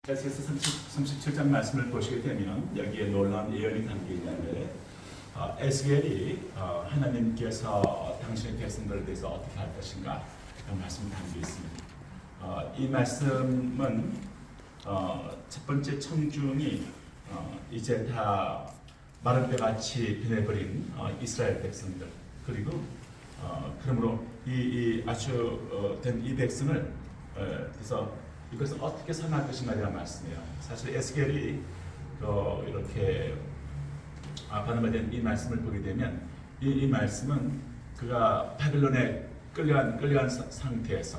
에스겔서 37장 말씀을 보시게 되면 여기에 놀라운 예언이 담겨 있는데 에스겔이 하나님께서 당신의 백성들에 대해서 어떻게 할 것인가 그런 말씀이 담겨 있습니다. 이 말씀은 첫 번째 청중이 이제 다 마른 뼈같이 변해버린 이스라엘 백성들, 그리고 그러므로 이 아주 된 이 백성을 그래서 이것을 어떻게 선할 것인가에 대한 말씀이에요. 사실 에스겔이 이렇게 반응된 이 말씀을 보게 되면 이 말씀은 그가 바벨론에 끌려간 상태에서,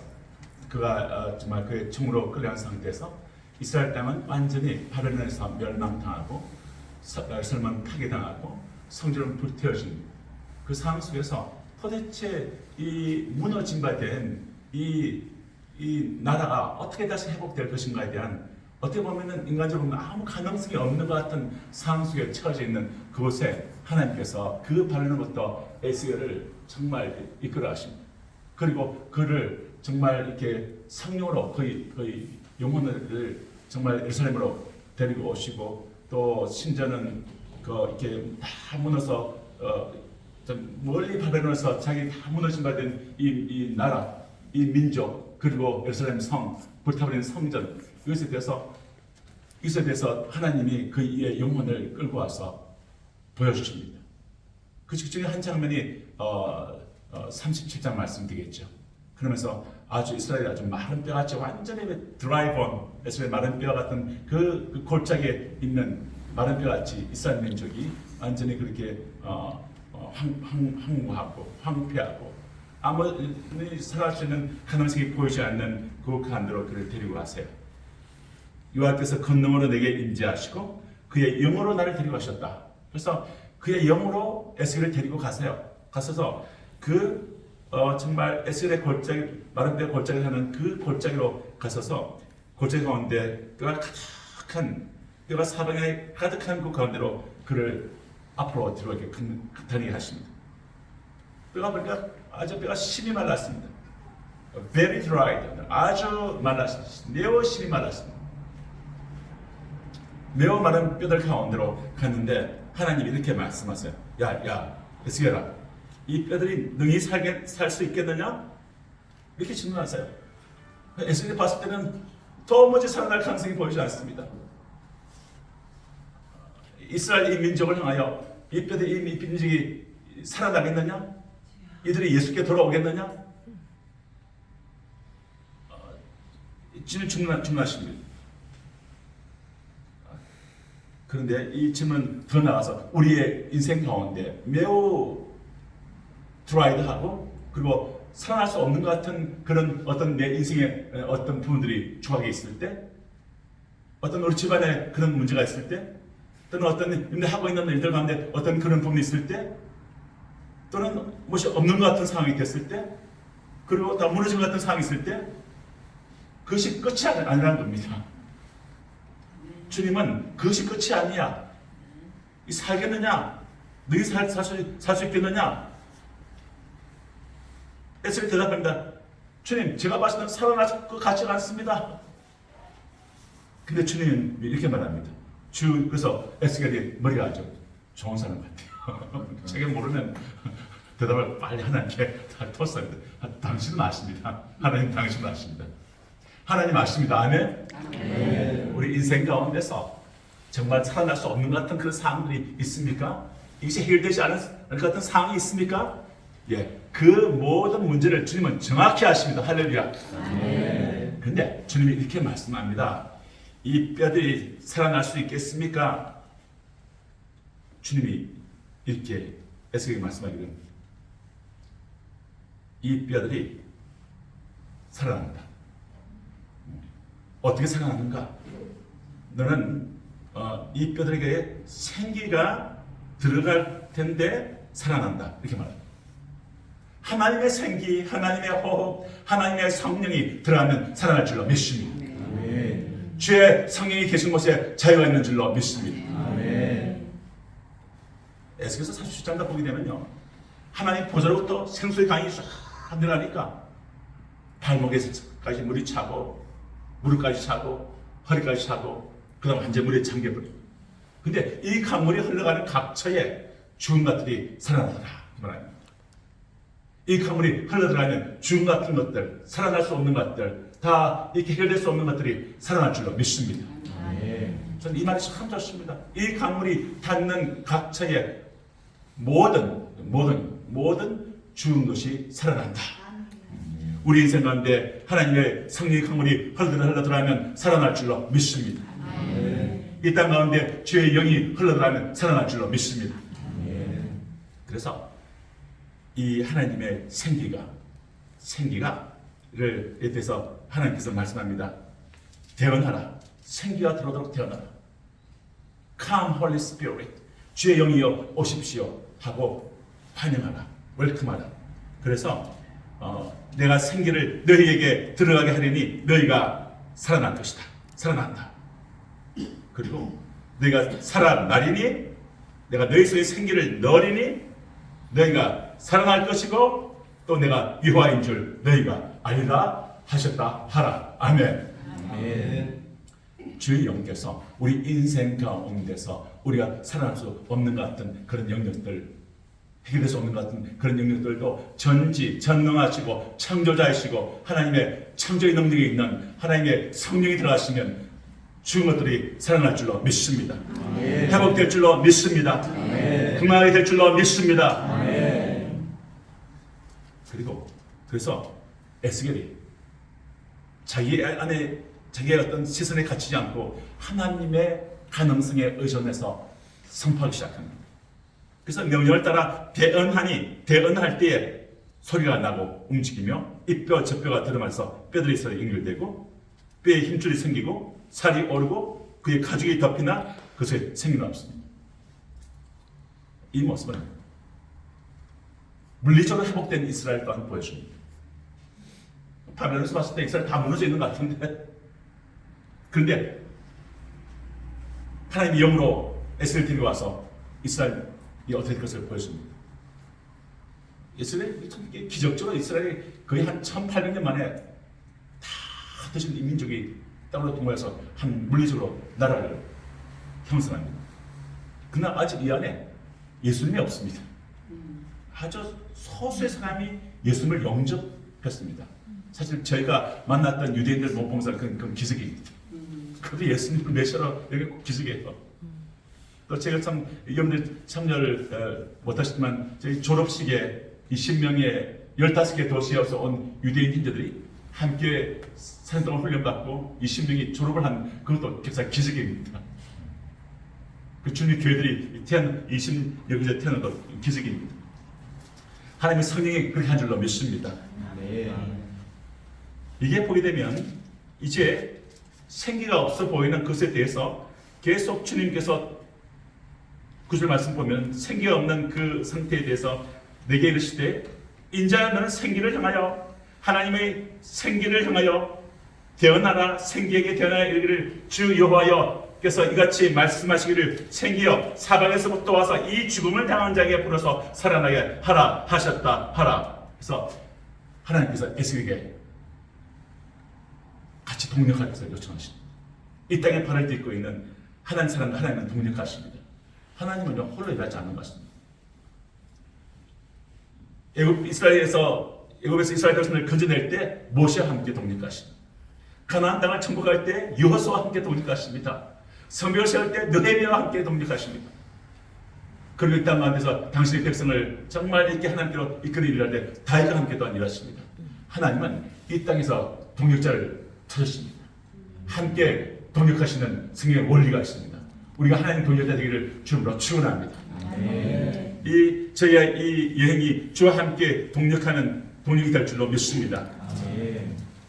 그가 정말 그의 총으로 끌려간 상태에서 이스라엘 땅은 완전히 바벨론에서 멸망당하고 설문 파괴당하고 성전은 불태워진 그 상황 속에서 도대체 이 무너진 바 된 이 나라가 어떻게 다시 회복될 것인가에 대한, 어떻게 보면은 인간적으로 아무 가능성이 없는 것 같은 상황 속에 처해져 있는 그곳에 하나님께서 그 바벨론부터 에스겔을 정말 이끌어 가십니다. 그리고 그를 정말 이렇게 성령으로 거의 영혼을 정말 예루살렘으로 데리고 오시고, 또 심지어는 이렇게 다 무너서 멀리 바벨론에서 자기 다 무너진 바 된 이 나라, 이 민족, 그리고 예루살렘 성, 불타버린 성전, 이것에 대해서 하나님이 그의 영혼을 끌고 와서 보여주십니다. 그 중에 한 장면이 37장 말씀 되겠죠. 그러면서 아주 이스라엘이 아주 마른 뼈같이 완전히 드라이본, 에스겔 마른 뼈 같은 그 골짜기에 있는 마른 뼈같이 이스라엘 민족이 완전히 그렇게 황무하고 황폐하고 아무리 살아갈 수 있는 가능성이 보이지 않는 그 간으로 그를 데리고 가세요. 여호와께서 권능으로 내게 임재하시고 그의 영으로 나를 데리고 가셨다. 그래서 그의 영으로 에스겔을 데리고 가세요. 가셔서 정말 에스겔의 골짜기, 마른 뼈 골짜기를 하는 그 골짜기로 가셔서 골짜기 가운데 뼈가 사방에 가득한 그 가운데로 그를 앞으로 뒤로 이렇게 다니게 하십니다. 뼈가 보니까 아주 뼈가 심이 말랐습니다. Very dried. 아주 말랐습니다. 매우 심이 말랐습니다. 매우 마른 뼈들 가운데로 갔는데 하나님이 이렇게 말씀하세요. 야, 에스겔아, 이 뼈들이 능히 살 수 있겠느냐? 이렇게 질문하세요. 에스겔이 봤을 때는 도무지 살아날 가능성이 보이지 않습니다. 이스라엘 이 민족을 향하여 이 뼈들이, 이 민족이 살아나겠느냐? 이들이 예수께 돌아오겠느냐? 질문하십니다. 그런데 이 질문 더 나가서 우리의 인생 가운데 매우 드라이드하고 그리고 살아날 수 없는 것 같은 그런 어떤 내 인생의 어떤 부분들이 조각에 있을 때, 어떤 우리 집안에 그런 문제가 있을 때, 또는 어떤 하고 있는 일들 가운데 어떤 그런 부분이 있을 때, 또는 무엇이 없는 것 같은 상황이 됐을 때, 그리고 다 무너진 것 같은 상황이 있을 때, 그것이 끝이 아니라는 겁니다. 주님은 그것이 끝이 아니야. 살겠느냐? 너희 살 수 있겠느냐? 에스겔이 대답합니다. 주님, 제가 봤을 때는 살아날 것 같지 않습니다. 근데 주님은 이렇게 말합니다. 그래서 에스겔이 머리가 아주 좋은 사람 같아요. 제가 모르면 대답을 빨리 하나님께 다 텄습니다. 당신은 아십니다. 하나님 당신은 아십니다. 하나님 아십니다. 아멘? 아멘. 우리 인생 가운데서 정말 살아날 수 없는 것 같은 그런 상황들이 있습니까? 이것이 해결되지 않을 것 같은 상황이 있습니까? 예, 그 모든 문제를 주님은 정확히 아십니다. 할렐루야. 그런데 주님이 이렇게 말씀합니다. 이 뼈들이 살아날 수 있겠습니까? 주님이 이렇게 에스겔에게 말씀하기를, 이 뼈들이 살아난다. 어떻게 살아나는가? 너는 이 뼈들에게 생기가 들어갈 텐데 살아난다. 이렇게 말합니다. 하나님의 생기, 하나님의 호흡, 하나님의 성령이 들어가면 살아날 줄로 믿습니다. 주의 성령이 계신 곳에 자유가 있는 줄로 믿습니다. 에스겔서 37장 보게 되면요, 하나님 보좌로부터 생수의 강이 쫙 내려가니까 발목에까지 물이 차고 무릎까지 차고 허리까지 차고 그다음 완전 물에 잠겨버리고. 근데 이 강물이 흘러가는 각처에 죽은 것들이 살아나더라 이 말입니다. 이 강물이 흘러들어가면 죽음 같은 것들, 살아날 수 없는 것들, 다 이렇게 해결될 수 없는 것들이 살아날 줄로 믿습니다. 저는 이 말이 참 좋습니다. 이 강물이 닿는 각처에 모든 죽은 것이 살아난다. 우리 인생 가운데 하나님의 성령의 강물이 흘러들어가면 살아날 줄로 믿습니다. 이 땅 가운데 주의 영이 흘러들어가면 살아날 줄로 믿습니다. 그래서 이 하나님의 생기가를 대해서 하나님께서 말씀합니다. 대언하라. 생기가 들어오도록 대언하라. Come Holy Spirit. 주의 영이여 오십시오 하고 환영하라. 웰컴하라. 그래서 내가 생기를 너희에게 들어가게 하리니 너희가 살아날 것이다. 살아난다. 그리고 너희가 살아나리니 내가 너희 속에 생기를 넣으리니 너희가 살아날 것이고 또 내가 여호와인 줄 너희가 알리라 하셨다 하라. 아멘. 아멘. 주의 영께서 우리 인생 가운데서 우리가 살아날 수 없는 것 같은 그런 영역들, 해결될 수 없는 것 같은 그런 영역들도 전능하시고 창조자이시고 하나님의 창조의 능력이 있는 하나님의 성령이 들어가시면 죽은 것들이 살아날 줄로 믿습니다. 아멘. 회복될 줄로 믿습니다. 아멘. 건강하게 될 줄로 믿습니다. 아멘. 그래서 에스겔이 자기 안에 자기의 어떤 시선에 갇히지 않고 하나님의 가능성에 의존해서 선포하기 시작합니다. 그래서 명령을 따라 대언할 때에 소리가 나고 움직이며 이 뼈 저 뼈가 들어가면서 뼈들이 서로 연결되고 뼈에 힘줄이 생기고 살이 오르고 그의 가죽이 덮이나 그것에 생기는 없습니다. 이 모습은 물리적으로 회복된 이스라엘 또한 보여줍니다. 바벨론에서 봤을 때 이스라엘 다 무너져 있는 것 같은데 그런데 하나님이 영으로 에스겔을 데리고 와서 이스라엘이 어떻게 될 것을 보여줍니다. 이스라엘이 참 기적적으로 이스라엘이 거의 한 1800년 만에 다 흩어진 민족이 땅으로 동거해서 한 물리적으로 나라를 형성합니다. 그러나 아직 이 안에 예수님이 없습니다. 아주 소수의 사람이 예수님을 영접했습니다. 사실 저희가 만났던 유대인들 못 보면서 그건 기적입니다. 그도 예수님을 메시아로 여기 꼭 기적이에요. 또 제가 참 여러분들 참여를 못하셨지만 저희 졸업식에 이 신명의 15개 도시에서 온 유대인 형제들이 함께 4년 동안 훈련받고 이 신명이 졸업을 한 그것도 역사 기적입니다. 그 주님 교회들이 여기서 태어난 것도 기적입니다. 하나님의 성령이 그렇게 한 줄로 믿습니다. 네. 이게 보게 되면 이제 생기가 없어 보이는 것에 대해서 계속 주님께서 구절 말씀 보면 생기가 없는 그 상태에 대해서 내게 이르시되 인자야 너는 생기를 향하여 하나님의 생기를 향하여 대언하라. 생기에게 대언하라. 이르기를 주 여호와께서 이같이 말씀하시기를 생기여 사방에서부터 와서 이 죽음을 당한 자에게 불어서 살아나게 하라 하셨다 하라. 그래서 하나님께서 에스겔에게 같이 동력할 것을 요청하십니다. 이 땅에 발을 딛고 있는 하나님 사람과 하나님은 동력하십니다. 하나님은 홀로 일하지 않는 것입니다. 애굽에서 이스라엘 백성을 건져낼 때 모세와 함께 동력하십니다. 가나안 땅을 정복할 때 여호수아와 함께 동력하십니다. 성벽을 세울 때 느헤미야와 함께 동력하십니다. 그리고 이 땅 가운데서 당신의 백성을 정말 이렇게 하나님께로 이끌어 일할 때 다윗과 함께 또한 일하십니다. 하나님은 이 땅에서 동력자를 찾으십니다. 함께 동력하시는 성령의 원리가 있습니다. 우리가 하나님 동력자 되기를 주님으로 축원합니다. 저희의 이 여행이 주와 함께 동력하는 동력이 될 줄로 믿습니다.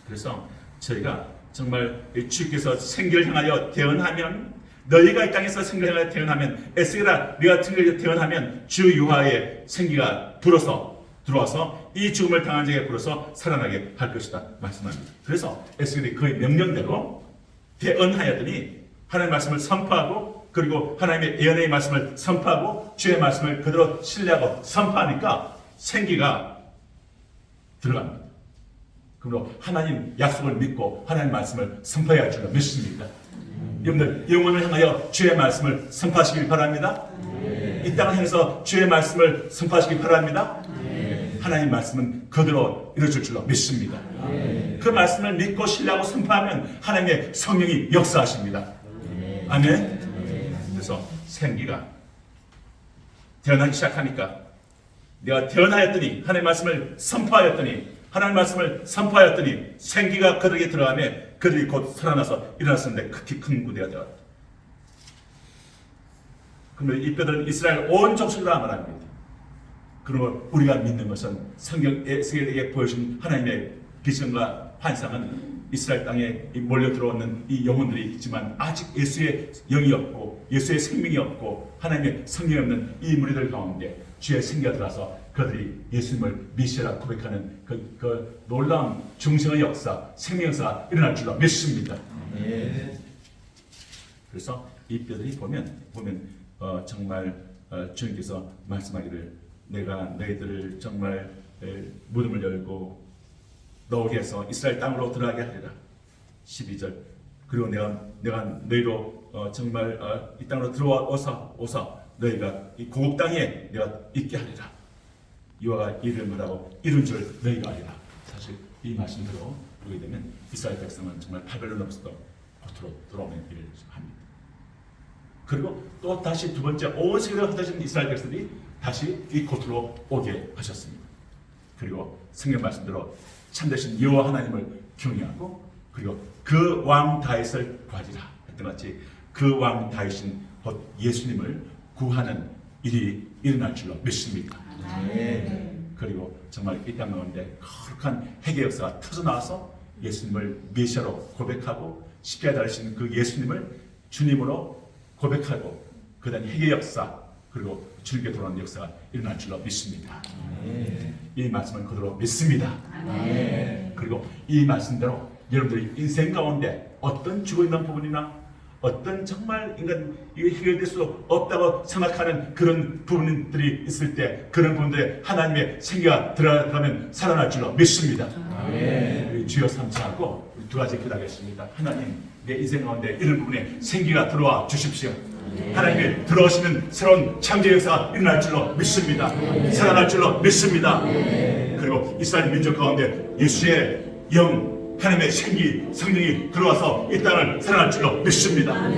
그래서 저희가 정말 주께서 생기를 향하여 대언하면 너희가 이 땅에서 생기를 향하여 대언하면 에스겔아 네가 생기를 대언하면 주 여호와의 생기가 들어와서 이 죽음을 당한 자에게 불어서 살아나게 할 것이다 말씀합니다. 그래서 에스겔이 그의 명령대로 대언하였더니 하나님의 말씀을 선포하고 그리고 하나님의 예언의 말씀을 선포하고 주의 말씀을 그대로 신뢰하고 선포하니까 생기가 들어갑니다. 그러므로 하나님 약속을 믿고 하나님 말씀을 선포해야 할 줄로 믿습니다. 여러분들 영혼을 향하여 주의 말씀을 선포하시길 바랍니다. 이 땅을 향해서 주의 말씀을 선포하시길 바랍니다. 하나님 말씀은 그대로 이루어질 줄로 믿습니다. 그 말씀을 믿고 신뢰하고 선포하면 하나님의 성령이 역사하십니다. 아멘. 그래서 생기가 태어나기 시작하니까 내가 태어나였더니 하나님의 말씀을 선포하였더니 하나님의 말씀을 선포하였더니 생기가 그들에게 들어가며 그들이 곧 살아나서 일어났었는데 극히 큰 무대가 되었다. 그러면 이 뼈들은 이스라엘 온 족속이라 말합니다. 그러므로 우리가 믿는 것은 성경 에스겔에게 보여준 하나님의 비전과 환상은 이스라엘 땅에 몰려 들어오는 이 영혼들이 있지만 아직 예수의 영이 없고 예수의 생명이 없고 하나님의 성령이 없는 이 무리들 가운데 주의 생기가 들어서 그들이 예수님을 메시아라 고백하는 그 놀라운 중생의 역사, 생명 역사가 일어날 줄로 믿습니다. 그래서 이 뼈들이 보면 정말 주님께서 말씀하기를 내가 너희들을 정말 무덤을 열고 너오게 해서 이스라엘 땅으로 들어가게 하리라. 12절. 그리고 내가 너희로 정말 이 땅으로 들어와서 너희가 이 고국 땅에 내가 있게 하리라. 여호와가 이를 말하고 이룬 줄 너희가 알리라. 사실 이 말씀대로 보게 되면 이스라엘 백성은 정말 바벨론으로부터 고토로 돌아오는 일을 합니다. 그리고 또 다시 두 번째 온 세계를 흩어진 이스라엘 백성들이 다시 이 고토로 오게 하셨습니다. 그리고 성경 말씀대로 참되신 여호와 하나님을 경외하고 그리고 그 왕 다윗을 구하리라 했던 같이 그 왕 다윗인 곧 예수님을 구하는 일이 일어날 줄로 믿습니다. 그리고 정말 이 땅 가운데 거룩한 회개 역사가 터져나와서 예수님을 메시아로 고백하고 십자가에 달리신 그 예수님을 주님으로 고백하고 그 다음 회개 역사 그리고 주님께 돌아오는 역사가 일어날 줄로 믿습니다. 이 말씀을 그대로 믿습니다. 그리고 이 말씀대로 여러분들이 인생 가운데 어떤 죽어있는 부분이나 어떤 정말 인간 해결될 수 없다고 생각하는 그런 부분들이 있을 때 그런 부분들에 하나님의 생기가 들어가면 살아날 줄로 믿습니다. 주여 삼차하고 두 가지 기도하겠습니다. 하나님 내 인생 가운데 이런 부분에 생기가 들어와 주십시오. 하나님이 들어오시는 새로운 창조 역사가 일어날 줄로 믿습니다. 살아날 줄로 믿습니다. 그리고 이스라엘 민족 가운데 예수의 영 하나님의 생기 성령이 들어와서 이 땅을 살아날 줄로 믿습니다.